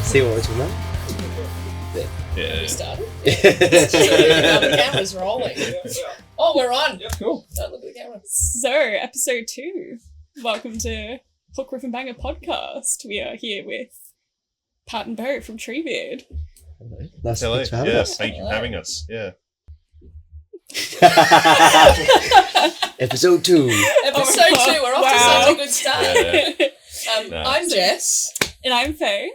See what we're talking about? Yeah. We started? Now the camera's rolling. Oh, we're on. Yeah, cool. Don't look at the camera. So, episode 2. Welcome to Hook, Riff and Banger podcast. We are here with Pat and Beau from Treebeard. Hello. Nice Hello. to have Yes, us. thank you for having us. Yeah. Episode 2. Episode 2. We're off to Wow. such a good start. Yeah. Nice. I'm Jess. And I'm Faye.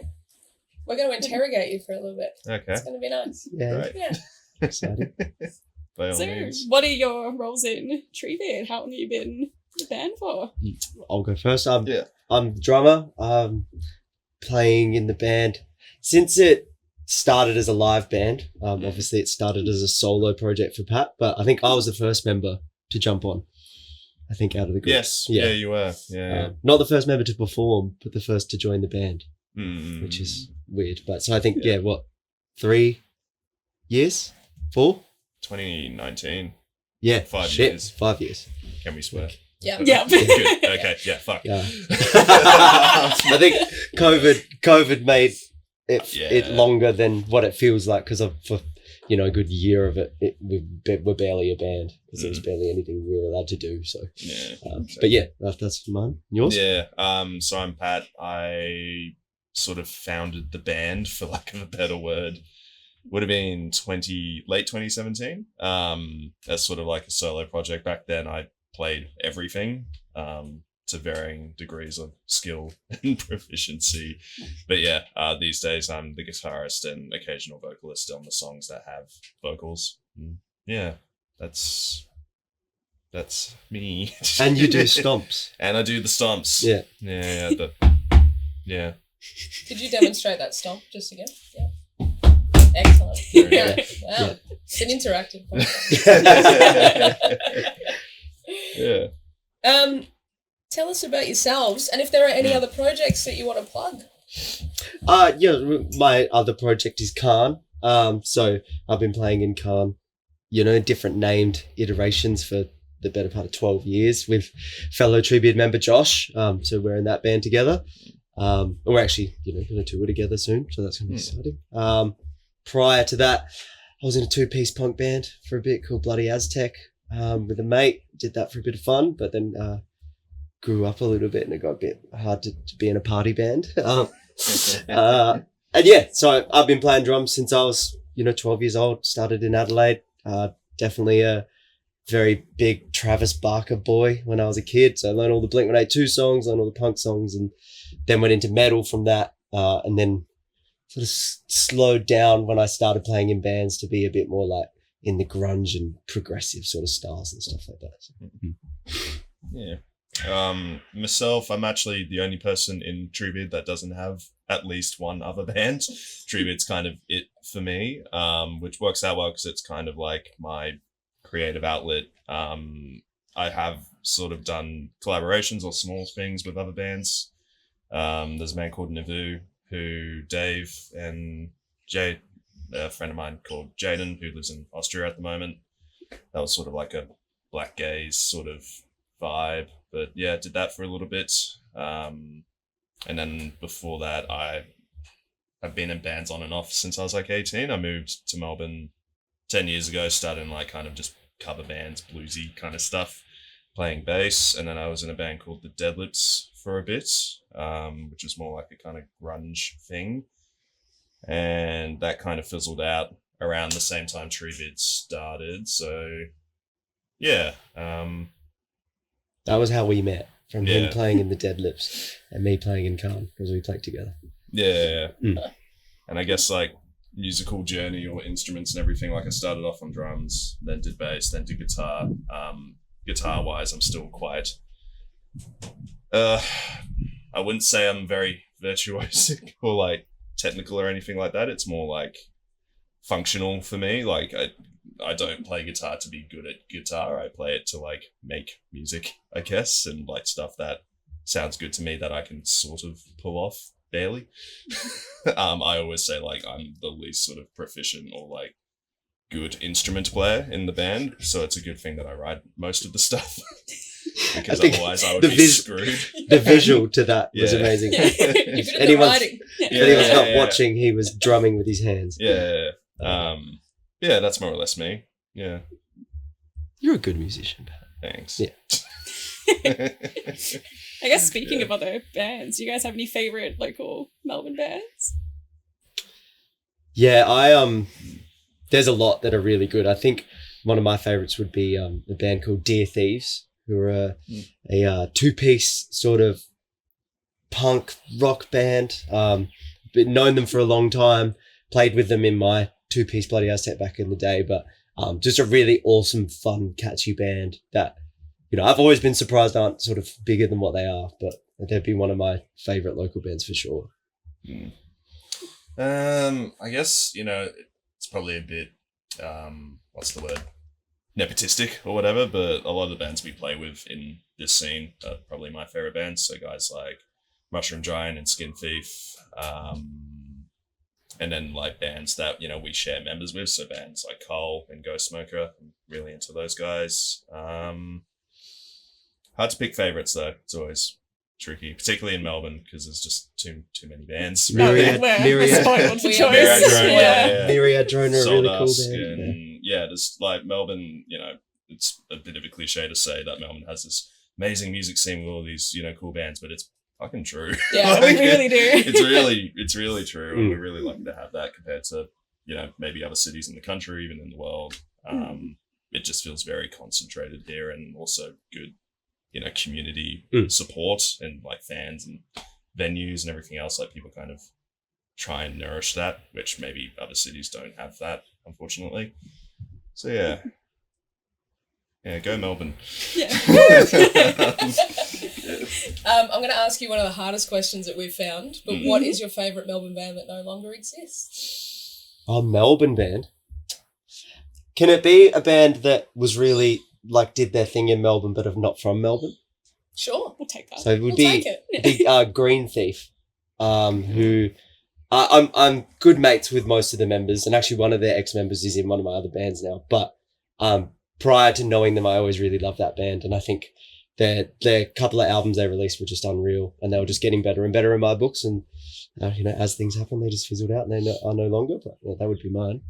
We're going to interrogate you for a little bit. Okay. It's going to be nice. Yeah, Right. Yeah. exciting. By all So, means. what are your roles in Treebeard? How long have you been in the band for? I'll go first. Yeah. I'm drummer. Playing in the band since it started as a live band. Obviously, it started as a solo project for Pat, but I think I was the first member to jump on. I think out of the group. Yes. Yeah. Yeah, you were. Yeah. Not the first member to perform, but the first to join the band, Mm. which is weird. But so I think, Yeah. 3 years? 4? 2019. Yeah. 5 shit, years. 5 years. Can we swear? Yeah. Yeah. Good. Okay. Yeah. Fuck. Yeah. I think COVID made it Yeah. longer than what it feels like because for a good year of it, we're barely a band because there was barely anything we were allowed to do. So, Yeah. but yeah, that's mine. Yours? Yeah. So I'm Pat. I sort of founded the band, for lack of a better word. Would have been late 2017. As sort of like a solo project. Back then, I played everything. To varying degrees of skill and proficiency. But yeah, these days I'm the guitarist and occasional vocalist on the songs that have vocals. Yeah, that's me. And you do stomps. And I do the stomps. Yeah. Yeah. Did you demonstrate that stomp just again? Yeah. Excellent. Yeah. Wow. Yeah. It's an interactive podcast. Yeah. Tell us about yourselves and if there are any other projects that you want to plug. My other project is Khan. So I've been playing in Khan, different named iterations for the better part of 12 years with fellow Treebeard member Josh. So we're in that band together. And we're actually, going to tour together soon. So that's going to be exciting. Prior to that, I was in a 2-piece punk band for a bit called Bloody Aztec with a mate. Did that for a bit of fun, but then grew up a little bit and it got a bit hard to be in a party band. And yeah, so I've been playing drums since I was, 12 years old, started in Adelaide. Definitely a very big Travis Barker boy when I was a kid. So I learned all the Blink-182 songs, learned all the punk songs, and then went into metal from that. And then sort of slowed down when I started playing in bands to be a bit more like in the grunge and progressive sort of styles and stuff like that. So, Yeah. Myself, I'm actually the only person in Treebeard that doesn't have at least one other band. Treebeard's kind of it for me, which works out well because it's kind of like my creative outlet. I have sort of done collaborations or small things with other bands. There's a man called Navu, who Dave and Jay, a friend of mine called Jaden, who lives in Austria at the moment. That was sort of like a black gaze sort of vibe. But yeah, did that for a little bit. And then before that, I've been in bands on and off since I was like 18. I moved to Melbourne 10 years ago, started in like kind of just cover bands, bluesy kind of stuff, playing bass. And then I was in a band called the Deadlips for a bit, which was more like a kind of grunge thing. And that kind of fizzled out around the same time Treebeard started. So yeah. that was how we met, from Yeah. him playing in the Deadlips and me playing in Khan because we played together. Yeah. Mm. And I guess like musical journey or instruments and everything, like I started off on drums, then did bass, then did guitar. Guitar wise, I'm still quite, I wouldn't say I'm very virtuosic or like technical or anything like that. It's more like functional for me. Like I don't play guitar to be good at guitar. I play it to like make music, I guess, and like stuff that sounds good to me that I can sort of pull off barely. I always say like I'm the least sort of proficient or like good instrument player in the band, so it's a good thing that I write most of the stuff. because think otherwise I would the be vis- screwed. The visual to that was Yeah. amazing. You're good at the Anyone's- writing. If anyone's not yeah. watching, he was drumming with his hands. Yeah. Yeah, that's more or less me. Yeah. You're a good musician, Pat. Thanks. Yeah. I guess speaking of other bands, do you guys have any favorite local Melbourne bands? Yeah, there's a lot that are really good. I think one of my favorites would be a band called Dear Thieves, who are a two-piece sort of punk rock band. But known them for a long time, played with them in my two-piece Bloody House set back in the day, but just a really awesome, fun, catchy band that, you know, I've always been surprised aren't sort of bigger than what they are, but they'd be one of my favorite local bands for sure. I guess, you know, it's probably a bit, what's the word? Nepotistic or whatever, but a lot of the bands we play with in this scene are probably my favorite bands. So guys like Mushroom Giant and Skin Thief, and then like bands that, you know, we share members with. So bands like Cole and Ghost Smoker, I'm really into those guys. Hard to pick favorites though. It's always tricky, particularly in Melbourne because there's just too many bands. Myriad- We're Myriad- spoiled for We choice. are Myriad Drone, Yeah. Myriad Drone are a really cool Souldusk band. and there's like Melbourne, you know, it's a bit of a cliche to say that Melbourne has this amazing music scene with all these, you know, cool bands, but it's fucking true. Yeah, we really do. It's really true. And we're really lucky to have that compared to, you know, maybe other cities in the country, even in the world. It just feels very concentrated here and also good, you know, community support and like fans and venues and everything else. Like people kind of try and nourish that, which maybe other cities don't have that, unfortunately. So yeah, go Melbourne. Yeah. I'm going to ask you one of the hardest questions that we've found, but what is your favourite Melbourne band that no longer exists? Oh, Melbourne band. Can it be a band that was really like did their thing in Melbourne but are not from Melbourne? Sure. We'll take that. So it would We'll be take it. the Green Thief, who I'm good mates with most of the members, and actually one of their ex-members is in one of my other bands now. But prior to knowing them, I always really loved that band, and I think their couple of albums they released were just unreal, and they were just getting better and better in my books. And you know, as things happen, they just fizzled out, and they are no longer. But yeah, that would be mine.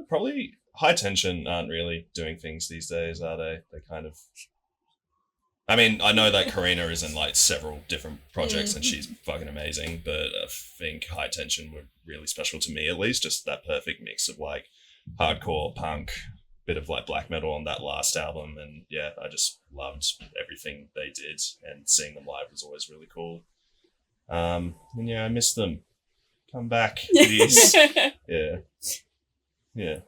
Probably High Tension aren't really doing things these days, are they? They kind of. I mean, I know that Karina is in like several different projects and she's fucking amazing, but I think High Tension were really special to me, at least. Just that perfect mix of like hardcore punk, bit of like black metal on that last album, and yeah, I just loved everything they did, and seeing them live was always really cool. And yeah, I miss them. Come back, please. Yeah.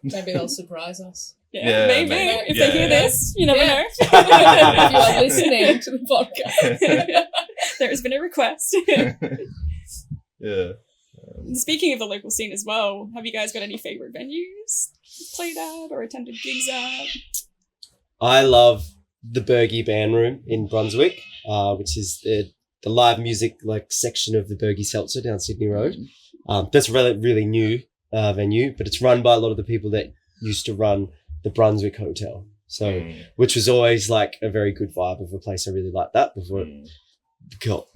Maybe they'll surprise us. Yeah, maybe. maybe. If they hear this, you never Yeah. know. If you are listening to the podcast. There has been a request. Yeah. Speaking of the local scene as well, have you guys got any favourite venues you've played at or attended gigs at? I love the Bergie Band Room in Brunswick, which is the live music like section of the Bergie Seltzer down Sydney Road. That's a really new venue, but it's run by a lot of the people that used to run the Brunswick Hotel. So, which was always like a very good vibe of a place. I really liked that before it got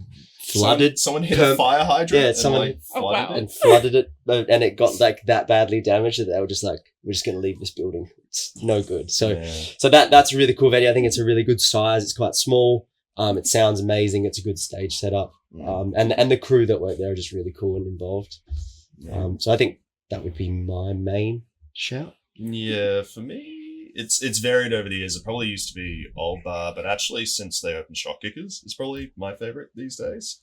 flooded. Someone hit a fire hydrant. Yeah, and, someone like, flooded it. and flooded it, and it got like that badly damaged that they were just like, we're just going to leave this building. It's no good. So that's a really cool venue. I think it's a really good size. It's quite small. It sounds amazing. It's a good stage setup. And the crew that work there are just really cool and involved. So I think that would be my main shout. Yeah, for me, it's varied over the years. It probably used to be Old Bar, but actually since they opened Shot Kickers, it's probably my favorite these days.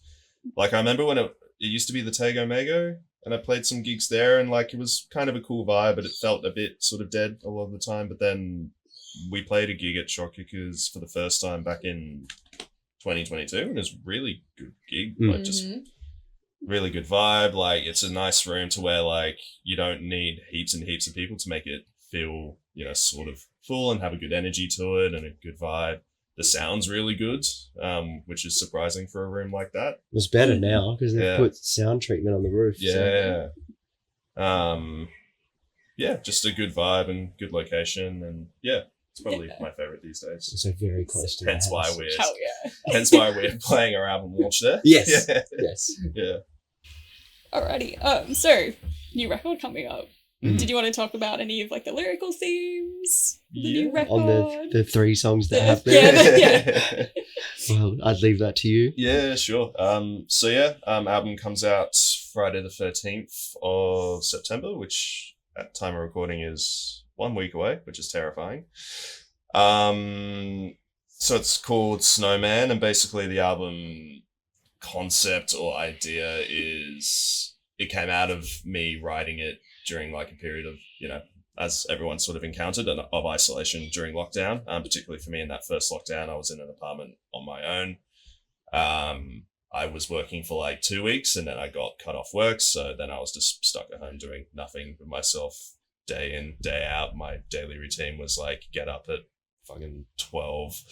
Like I remember when it used to be the Tego Mago, and I played some gigs there, and like it was kind of a cool vibe, but it felt a bit sort of dead a lot of the time. But then we played a gig at Shot Kickers for the first time back in 2022, and it was a really good gig. Like just really good vibe. Like it's a nice room to where like you don't need heaps and heaps of people to make it feel, you know, sort of full and have a good energy to it and a good vibe. The sound's really good, which is surprising for a room like that. It's better now because they've put sound treatment on the roof. Yeah. So. Yeah, just a good vibe and good location, and yeah, It's probably my favorite these days. So very close to Hence the why house. we're Hell yeah. hence why we're playing our album launch there. Yes. Yeah. Yes. Yeah. Alrighty. So new record coming up. Mhm. Did you want to talk about any of like the lyrical themes? The Yeah. new record? On the 3 songs that Yeah. have Yeah. Well, I'd leave that to you. Yeah, sure. Album comes out Friday the 13th of September, which at time of recording is 1 week away, which is terrifying. So it's called SNOWMAN, and basically the album concept or idea is it came out of me writing it during like a period of, as everyone sort of encountered, of isolation during lockdown. Particularly for me in that first lockdown, I was in an apartment on my own. I was working for like 2 weeks and then I got cut off work. So then I was just stuck at home doing nothing with myself day in, day out. My daily routine was like get up at fucking 12,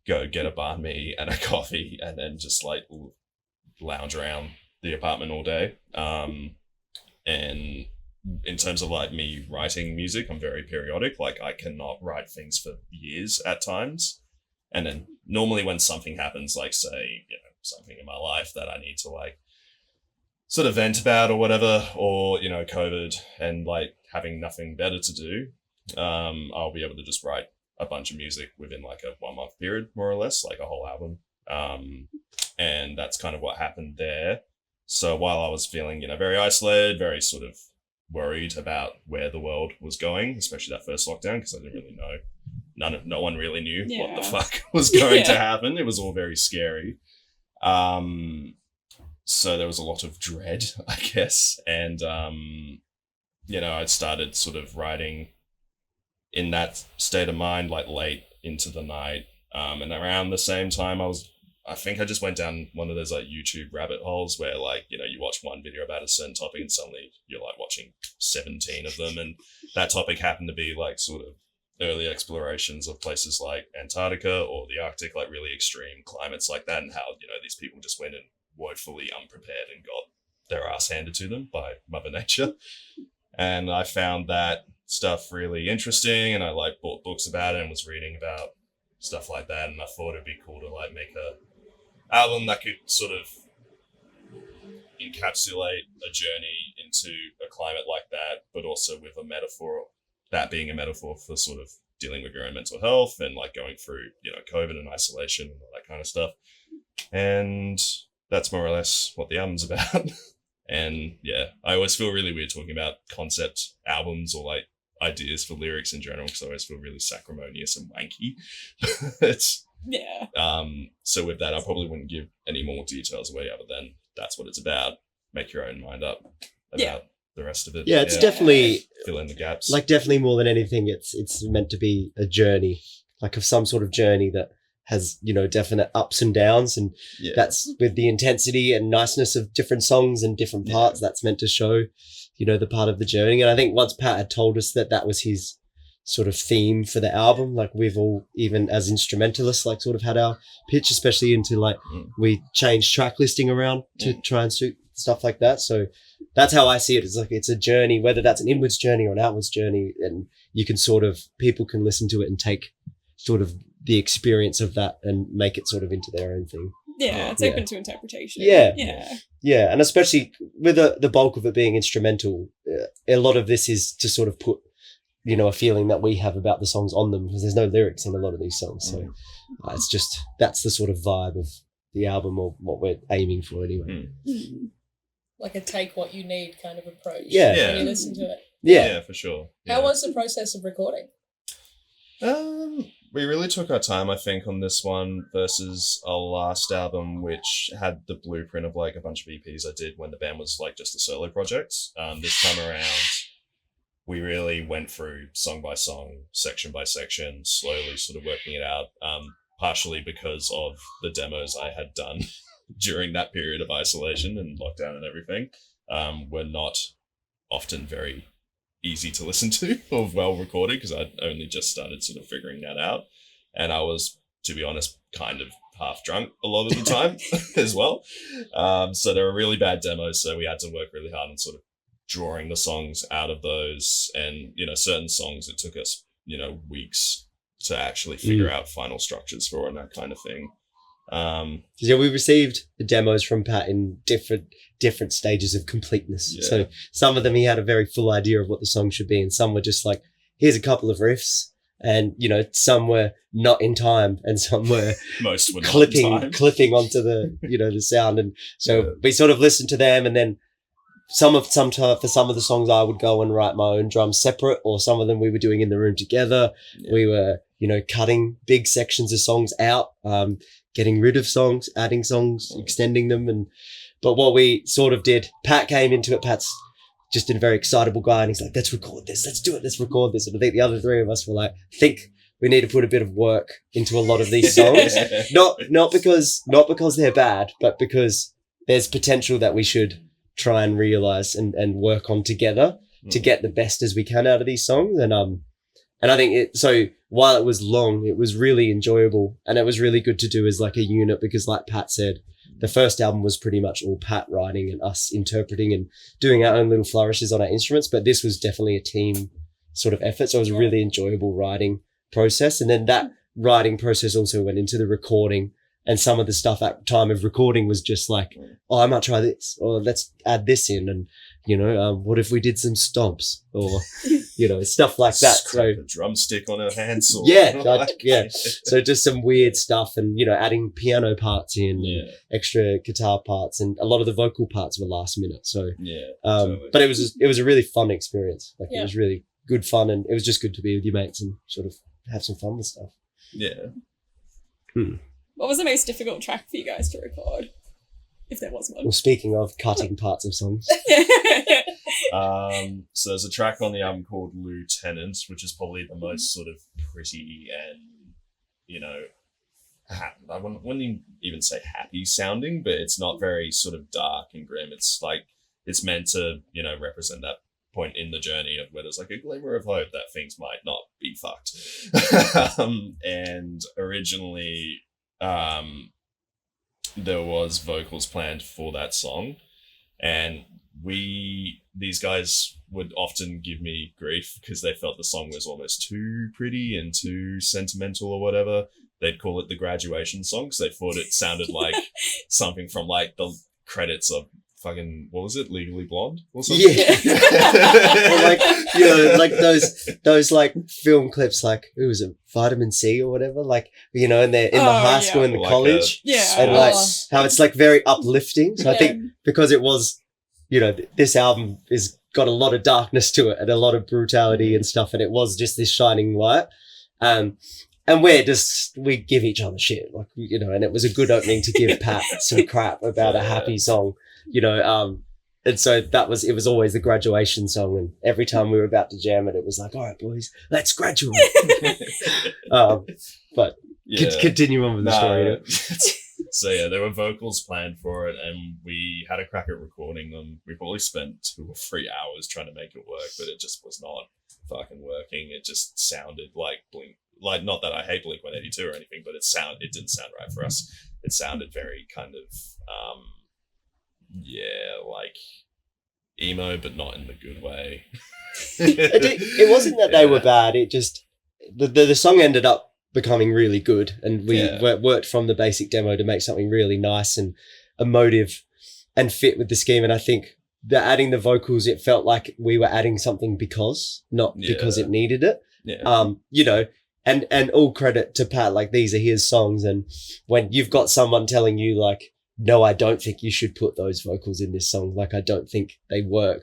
go get a banh mi and a coffee, and then just like lounge around the apartment all day. And in terms of like me writing music, I'm very periodic. Like I cannot write things for years at times. And then normally when something happens, like say, something in my life that I need to like sort of vent about or whatever, or, COVID and like having nothing better to do, I'll be able to just write a bunch of music within like a 1 month period, more or less, like a whole album. And that's kind of what happened there. So while I was feeling, very isolated, very sort of worried about where the world was going, especially that first lockdown, because I didn't really know. No one really knew what the fuck was going to happen. It was all very scary. So there was a lot of dread, I guess. And, I started sort of writing in that state of mind, like late into the night. And around the same time I think I just went down one of those like YouTube rabbit holes where like, you watch one video about a certain topic and suddenly you're like watching 17 of them. And that topic happened to be like sort of early explorations of places like Antarctica or the Arctic, like really extreme climates like that, and how, these people just went in woefully unprepared and got their ass handed to them by Mother Nature. And I found that stuff really interesting, and I like bought books about it and was reading about stuff like that, and I thought it'd be cool to like make a album that could sort of encapsulate a journey into a climate like that, but also with a metaphor, that being a metaphor for sort of dealing with your own mental health and like going through, COVID and isolation and all that kind of stuff. And that's more or less what the album's about. And yeah, I always feel really weird talking about concept albums or like ideas for lyrics in general, because I always feel really sacrimonious and wanky. So with that, I probably wouldn't give any more details away other than that's what it's about. Make your own mind up about the rest of it. Yeah, it's definitely fill in the gaps. Like definitely more than anything, it's meant to be a journey, like of some sort of journey that has, definite ups and downs, and that's with the intensity and niceness of different songs and different parts. That's meant to show, the part of the journey. And I think once Pat had told us that was his sort of theme for the album, like we've all, even as instrumentalists, like sort of had our pitch, especially into like we changed track listing around to try and suit stuff like that. So that's how I see it. It's like it's a journey, whether that's an inwards journey or an outwards journey, and you can people can listen to it and take sort of the experience of that and make it sort of into their own thing. Yeah, it's open to interpretation. Yeah, and especially with the bulk of it being instrumental, a lot of this is to sort of put, a feeling that we have about the songs on them, because there's no lyrics in a lot of these songs. So it's just, that's the sort of vibe of the album, or what we're aiming for anyway. Like a take what you need kind of approach. Yeah. When you listen to it. Yeah, for sure. How was the process of recording? We really took our time, I think, on this one versus our last album, which had the blueprint of like a bunch of EPs I did when the band was like just a solo project. This time around, we really went through song by song, section by section, slowly sort of working it out, partially because of the demos I had done during that period of isolation and lockdown and everything, were not often very easy to listen to or well recorded, because I'd only just started sort of figuring that out. And I was, to be honest, kind of half drunk a lot of the time as well. So they were really bad demos. So we had to work really hard on sort of drawing the songs out of those. And, certain songs, it took us, weeks to actually figure out final structures for and that kind of thing. Yeah, we received the demos from Pat in different stages of completeness. Yeah. So some of them he had a very full idea of what the song should be, and some were just like, here's a couple of riffs, and some were not in time, and some were Most were not in time. clipping onto the the sound, and so Yeah. we sort of listened to them, and then for some of the songs I would go and write my own drums separate, or some of them we were doing in the room together. Yeah. We were cutting big sections of songs out, getting rid of songs, adding songs, extending them, but what we sort of did, Pat came into it. Pat's just a very excitable guy, and he's like, let's record this, let's do it, let's record this. And I think the other three of us were like, think we need to put a bit of work into a lot of these songs. not because they're bad, but because there's potential that we should try and realize and work on together to get the best as we can out of these songs. And I think so while it was long, it was really enjoyable, and it was really good to do as like a unit, because like Pat said, the first album was pretty much all Pat writing and us interpreting and doing our own little flourishes on our instruments, but this was definitely a team sort of effort. So it was a really enjoyable writing process. And then that writing process also went into the recording, and some of the stuff at time of recording was just like, oh, I might try this, or let's add this in, and what if we did some stomps, or stuff like that. Scrape So a drumstick on her handsaw. so just some weird stuff, and adding piano parts in, and extra guitar parts, and a lot of the vocal parts were last minute. So totally. but it was a really fun experience. Like Yeah. it was really good fun, and it was just good to be with your mates and sort of have some fun with stuff. Yeah. What was the most difficult track for you guys to record? If there was one. Well, speaking of cutting parts of songs, So there's a track on the album called Lieutenant, which is probably the most sort of pretty and, I wouldn't even say happy sounding, but it's not very sort of dark and grim. It's like, it's meant to, represent that point in the journey of where there's like a glimmer of hope that things might not be fucked. And originally, there was vocals planned for that song, and these guys would often give me grief because they felt the song was almost too pretty and too sentimental or whatever. They'd call it the graduation song because they thought it sounded like something from like the credits of fucking, what was it, Legally Blonde or something? Or like those like film clips, like who was it, Vitamin C or whatever, like and they're in the high school and the Like college, Yeah. and like how it's like very uplifting. So I think because it was, this album is got a lot of darkness to it and a lot of brutality and stuff, and it was just this shining light. And we give each other shit, like, and it was a good opening to give Pat some crap about a happy song, and so it was always the graduation song. And every time we were about to jam it, it was like, all right, boys, let's graduate. But continue on with the story. So yeah, there were vocals planned for it, and we had a crack at recording them. We probably spent 2 or 3 hours trying to make it work, but it just was not fucking working. It just sounded like Blink. Like, not that I hate Blink 182 or anything, but it didn't sound right for us. It sounded very kind of like emo, but not in the good way. It wasn't that they were bad. It just the song ended up becoming really good, and we worked from the basic demo to make something really nice and emotive and fit with the scheme. And I think that adding the vocals, it felt like we were adding something because it needed it. And all credit to Pat, like these are his songs, and when you've got someone telling you like, no, I don't think you should put those vocals in this song, like I don't think they work,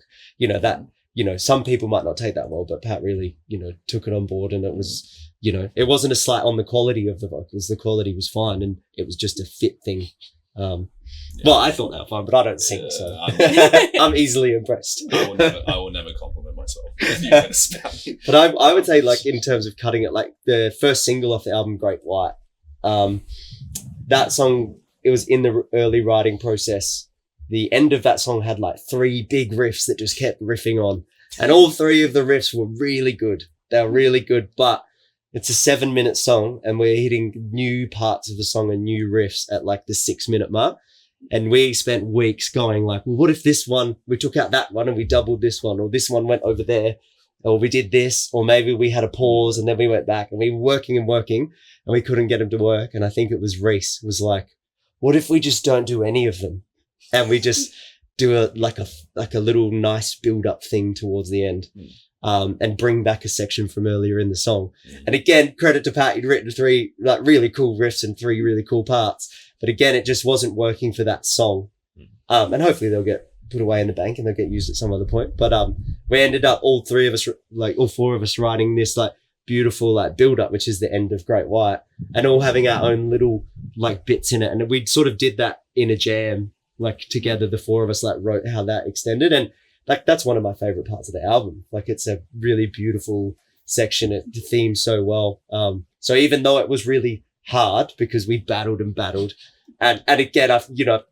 some people might not take that well, but Pat really took it on board, and it was it wasn't a slight on the quality of the vocals. The quality was fine, and it was just a fit thing. Well, I thought that was fine, but I don't sing, so I'm easily impressed. I will never compliment myself. If you get a spout. But I would say, like, in terms of cutting it, like the first single off the album, Great White, that song, it was in the early writing process. The end of that song had like 3 big riffs that just kept riffing on, and all 3 of the riffs were really good. They were really good, but it's a 7-minute song, and we're hitting new parts of the song and new riffs at like the 6-minute mark. And we spent weeks going like, well, what if this one, we took out that one and we doubled this one, or this one went over there. or we did this, or maybe we had a pause and then we went back and we were working and we couldn't get them to work. And I think it was Reese was like, what if we just don't do any of them? And we just do a little nice build up thing towards the end. And bring back a section from earlier in the song. And again, credit to Pat, he'd written 3 like really cool riffs and 3 really cool parts. But again, it just wasn't working for that song. And hopefully they'll get put away in the bank and they'll get used at some other point. But we ended up all 4 of us writing this like beautiful like build up, which is the end of Great White, and all having our own little like bits in it. And we sort of did that in a jam, like together. The 4 of us like wrote how that extended, and like that's one of my favorite parts of the album. Like it's a really beautiful section. It themes so well. So even though it was really hard because we battled and again,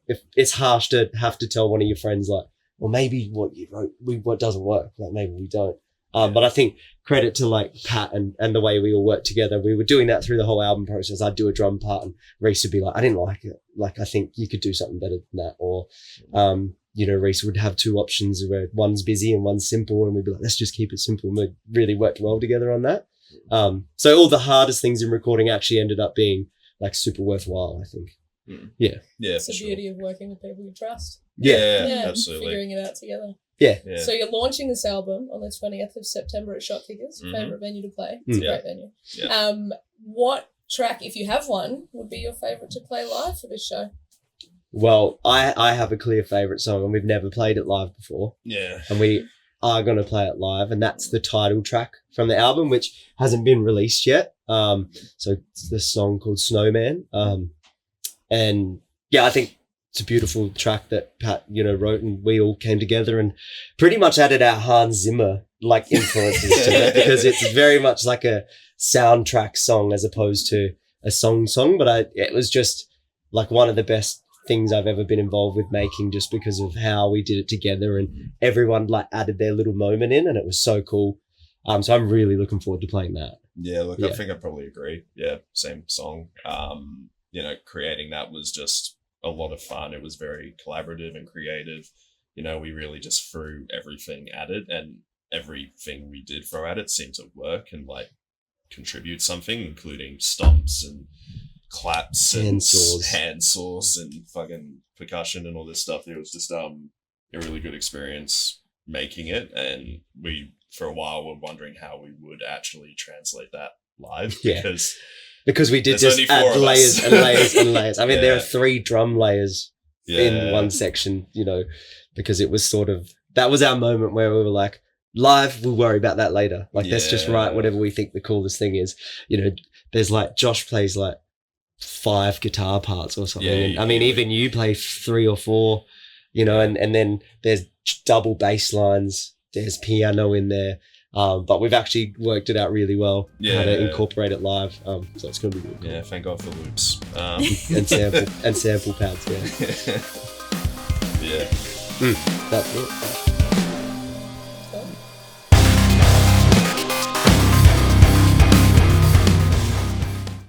if it's harsh to have to tell one of your friends like, well, maybe what you wrote, what doesn't work. Like maybe we don't. But I think credit to like Pat and the way we all worked together. We were doing that through the whole album process. I'd do a drum part and Reese would be like, I didn't like it. Like, I think you could do something better than that. Or, Reese would have 2 options where one's busy and one's simple. And we'd be like, let's just keep it simple. And we really worked well together on that. So all the hardest things in recording actually ended up being like super worthwhile, I think. Yeah. It's the beauty of working with people you trust. Yeah, absolutely. Figuring it out together. Yeah. So you're launching this album on the 20th of September at Shot Kickers, favourite venue to play. It's a great venue. Yeah. What track, if you have one, would be your favourite to play live for this show? Well, I have a clear favourite song, and we've never played it live before. Yeah. And we are going to play it live, and that's the title track from the album, which hasn't been released yet. So it's this song called SNOWMAN. And yeah, I think it's a beautiful track that Pat, wrote, and we all came together and pretty much added our Hans Zimmer like influences to it, because it's very much like a soundtrack song as opposed to a song. But it was just like one of the best things I've ever been involved with making, just because of how we did it together and everyone like added their little moment in, and it was so cool. So I'm really looking forward to playing that. Yeah, look, I think I probably agree. Yeah, same song. Creating that was just a lot of fun. It was very collaborative and creative. We really just threw everything at it, and everything we did throw at it seemed to work and like contribute something, including stomps and claps and hand saws and fucking percussion and all this stuff. It was just a really good experience making it, and we for a while were wondering how we would actually translate that live, because we did just add layers and layers and layers. I mean, there are 3 drum layers in one section, because it was sort of, that was our moment where we were like, live, we'll worry about that later. Like, let's just write whatever we think the coolest thing is. There's like, Josh plays like 5 guitar parts or something. And I mean, even you play 3 or 4, and then there's double bass lines. There's piano in there. But we've actually worked it out really well how to incorporate it live. So it's going to be really cool. Yeah, thank God for loops. and sample pads, yeah. That's it.